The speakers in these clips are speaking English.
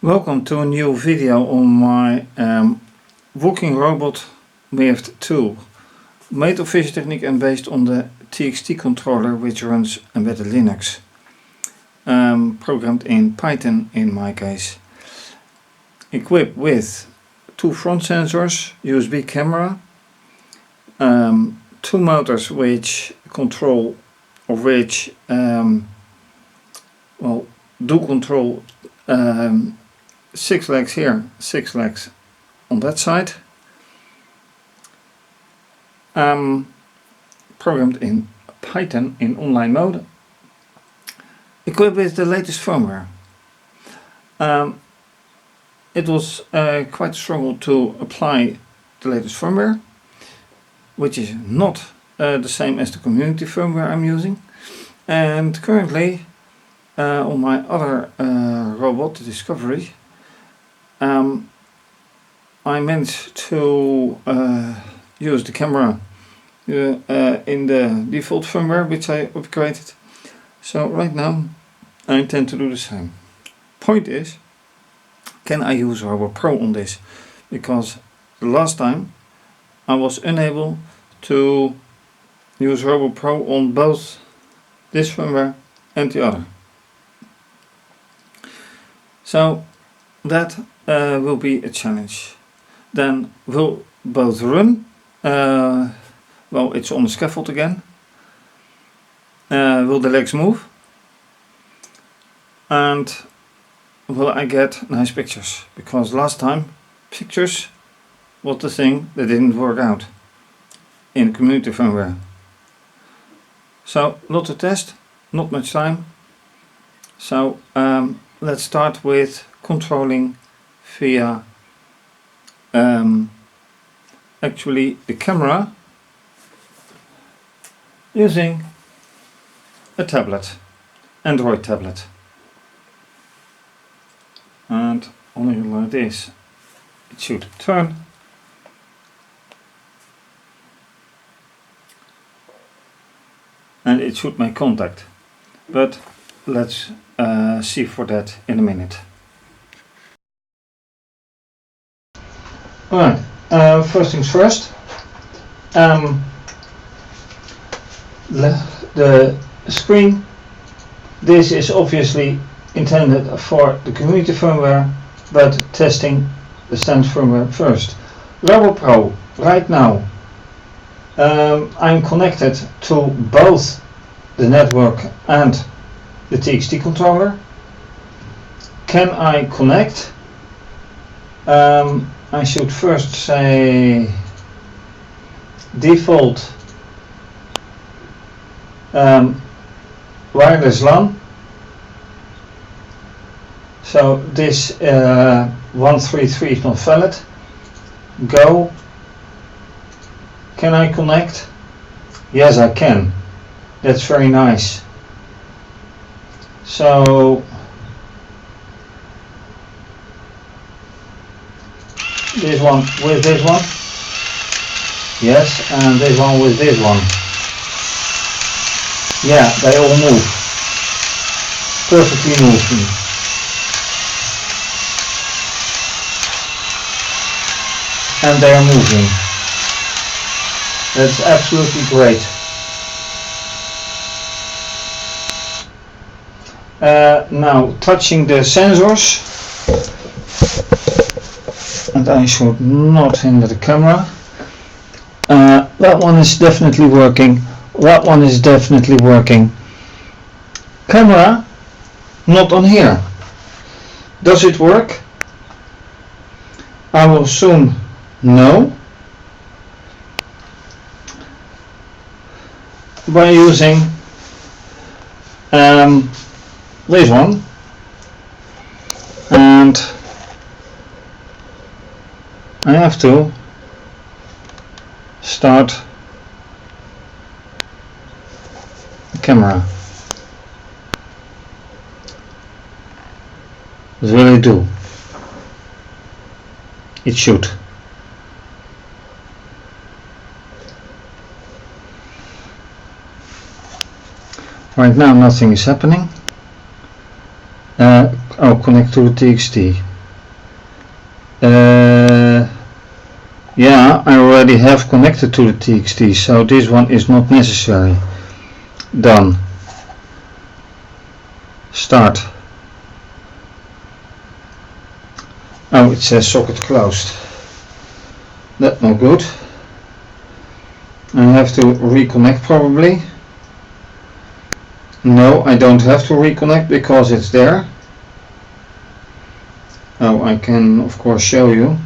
Welcome to a new video on my walking robot Mirft2, made of fischertechnik and based on the TXT controller, which runs embedded Linux, programmed in Python in my case. Equipped with two front sensors, USB camera, two motors which control, or which do control 6 legs here, 6 legs on that side. Programmed in Python in online mode. Equipped with the latest firmware. It was quite a struggle to apply the latest firmware, which is not the same as the community firmware I'm using. And currently on my other robot, the Discovery, I managed to use the camera in the default firmware which I upgraded. So right now I intend to do the same. Point is, can I use RoboPro on this? Because the last time I was unable to use RoboPro on both this firmware and the other. So that will be a challenge. Then will both run? Well, it's on the scaffold again. Will the legs move? And will I get nice pictures? Because last time pictures was the thing that didn't work out in community firmware. So lot to test, not much time. So let's start with controlling via actually the camera using a tablet, Android tablet. And on it like this, it should turn. And it should make contact. But let's see for that in a minute. Alright, first things first. The screen, this is obviously intended for the community firmware, but testing the standard firmware first. RoboPro, right now I'm connected to both the network and the TXT controller. Can I connect? I should first say default wireless LAN. So this 133 is not valid. Go. Can I connect? Yes, I can. That's very nice. So this one with this one. Yes, and this one with this one. Yeah, they all move. Perfectly moving. And they are moving. That's absolutely great. Now touching the sensors, and I should not hinder the camera. That one is definitely working. That one is definitely working. Camera not on here. Does it work? I will soon know by using this one, and I have to start the camera. What will it do? It should. Right now nothing is happening. I'll connect to the TXT. Yeah, I already have connected to the TXT, so this one is not necessary. Done. Start. Oh, it says socket closed. That's not good. I have to reconnect probably. No, I don't have to reconnect because it's there. Oh, I can of course show you.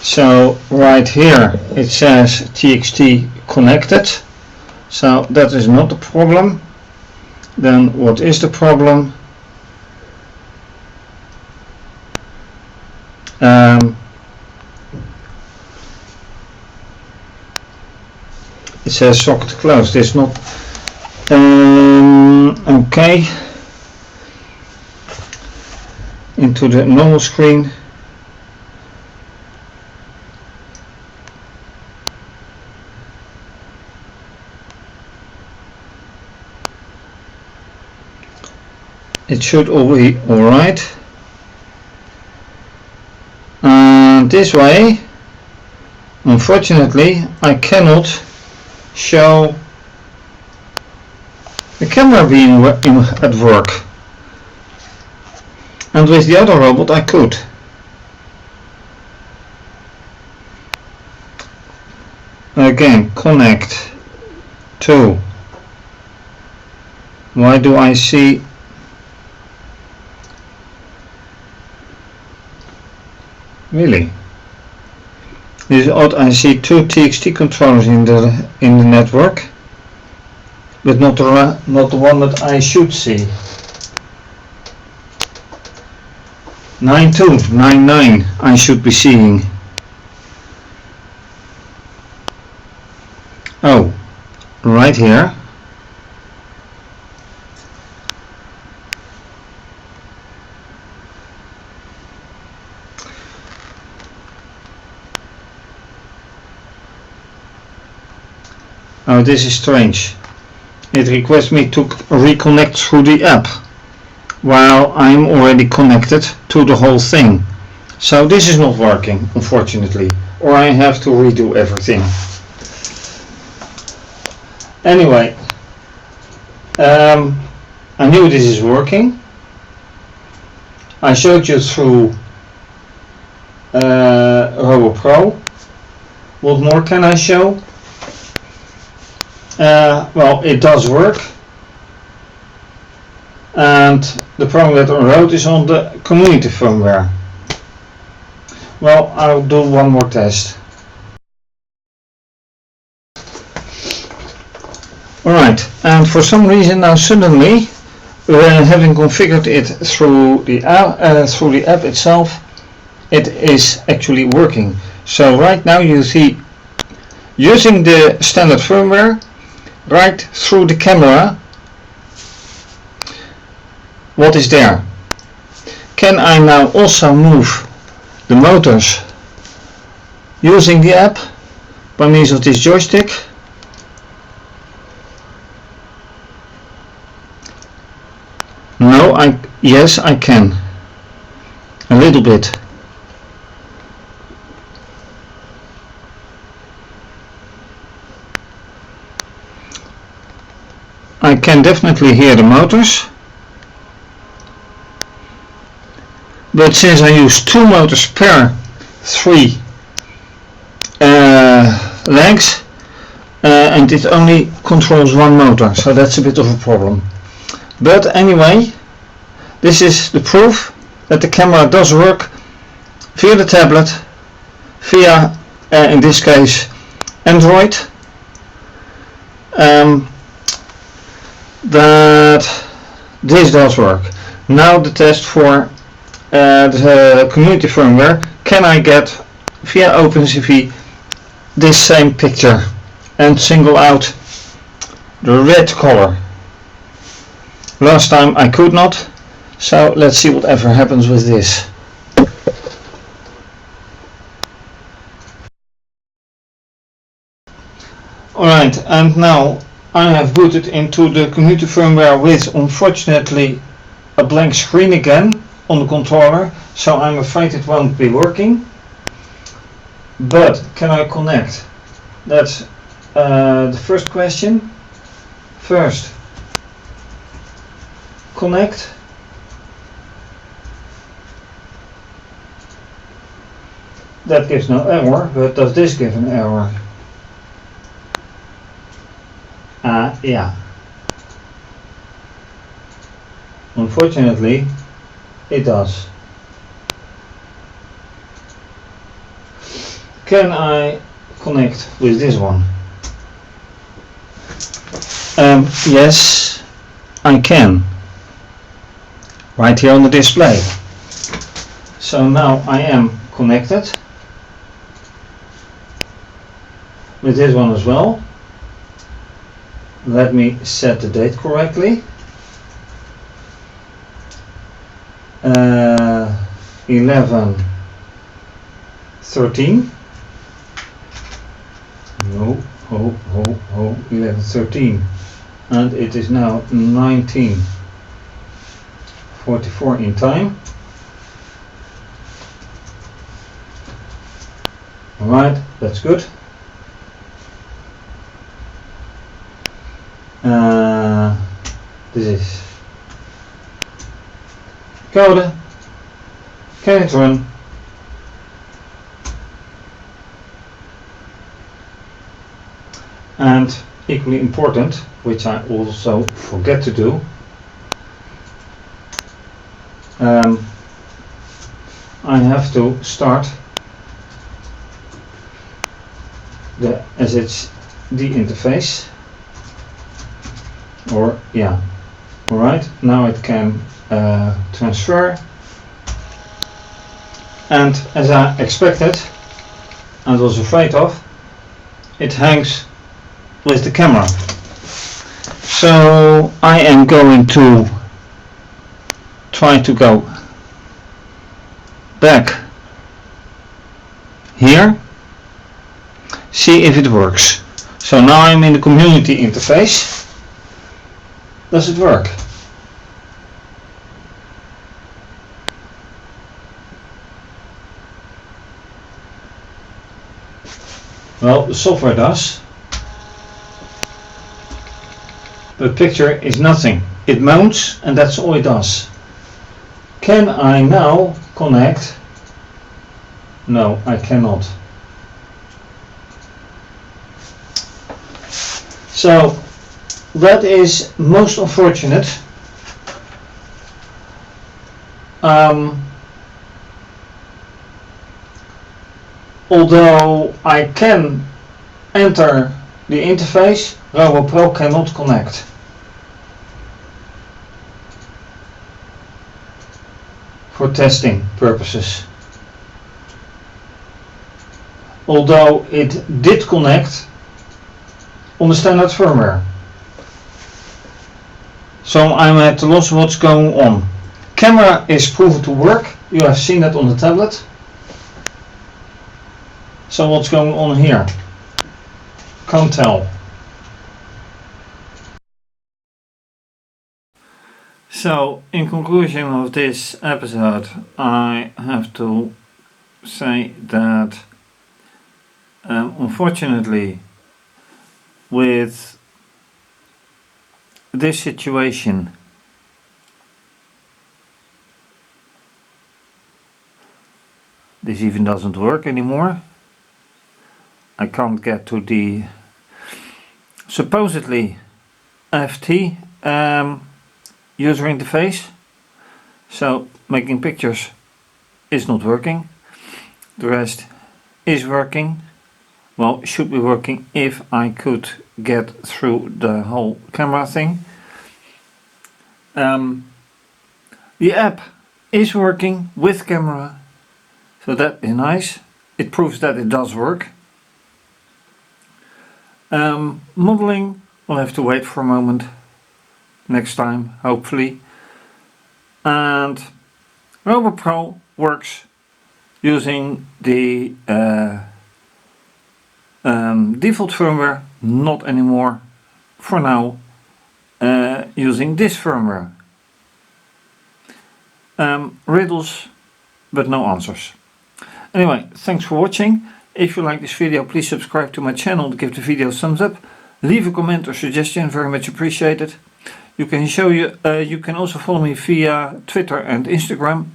So right here it says TXT connected. So that is not the problem. Then what is the problem? It says socket closed. It's not okay. Into the normal screen. It should all be alright. And this way, unfortunately, I cannot show the camera being at work. And with the other robot I could. Again, connect to. Why do I see? Really? This is odd. I see two TXT controllers in the network, but not the one that I should see. 9299 I should be seeing. Oh, right here. Oh, this is strange. It requests me to reconnect through the app, while I'm already connected to the whole thing. So this is not working, unfortunately, or I have to redo everything. Anyway, I knew this is working. I showed you through RoboPro. What more can I show? Well, it does work. And the program that I wrote is on the community firmware. Well, I'll do one more test. Alright, and for some reason now suddenly, having configured it through the app itself, it is actually working. So right now you see, using the standard firmware, right through the camera, what is there. Can I now also move the motors using the app by means of this joystick? No, yes I can, a little bit. I can definitely hear the motors. But since I use two motors per three legs, and it only controls one motor, so that's a bit of a problem. But anyway, this is the proof that the camera does work via the tablet, via in this case Android, that this does work. Now the test for the community firmware. Can I get via OpenCV this same picture and single out the red color? Last time I could not, so let's see whatever happens with this. Alright, and now I have booted into the community firmware with, unfortunately, a blank screen again. on the controller, so I'm afraid it won't be working. But can I connect? That's the first question. First, connect. That gives no error, but does this give an error? Yeah. Unfortunately, it does. Can I connect with this one? Yes, I can. Right here on the display. So now I am connected with this one as well. Let me set the date correctly. 11/13. No, 11/13, and it is now 19:44 in time. Alright, that's good. This is code. Can it run? And equally important, which I also forget to do, I have to start as it's the interface. Or yeah, alright, now it can transfer, and as I expected and was afraid of, it hangs with the camera. So I am going to try to go back here, see if it works. So now I'm in the community interface. Does it work? Well, the software does. The picture is nothing. It mounts and that's all it does. Can I now connect? No, I cannot. So that is most unfortunate. Although I can enter the interface, RoboPro cannot connect. For testing purposes. Although it did connect on the standard firmware. So I'm at a loss what's going on. Camera is proven to work. You have seen that on the tablet. So what's going on here? Can't tell. So in conclusion of this episode, I have to say that unfortunately with this situation, this even doesn't work anymore. I can't get to the supposedly FT user interface, so making pictures is not working. The rest is working. Well, should be working if I could get through the whole camera thing. The app is working with camera, so that is nice. It proves that it does work. Modeling, we'll have to wait for a moment. Next time, hopefully. And RoboPro works using the default firmware, not anymore for now using this firmware. Riddles, but no answers. Anyway, thanks for watching. If you like this video, please subscribe to my channel, give the video a thumbs up, leave a comment or suggestion, very much appreciated. You can also follow me via Twitter and Instagram.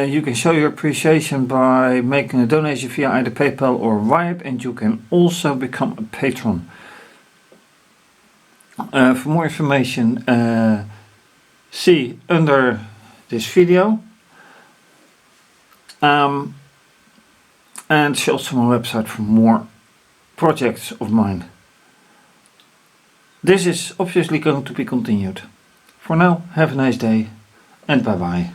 You can show your appreciation by making a donation via either PayPal or Wyatt, and you can also become a patron. For more information, see under this video, and see also my website for more projects of mine. This is obviously going to be continued. For now, have a nice day and bye bye.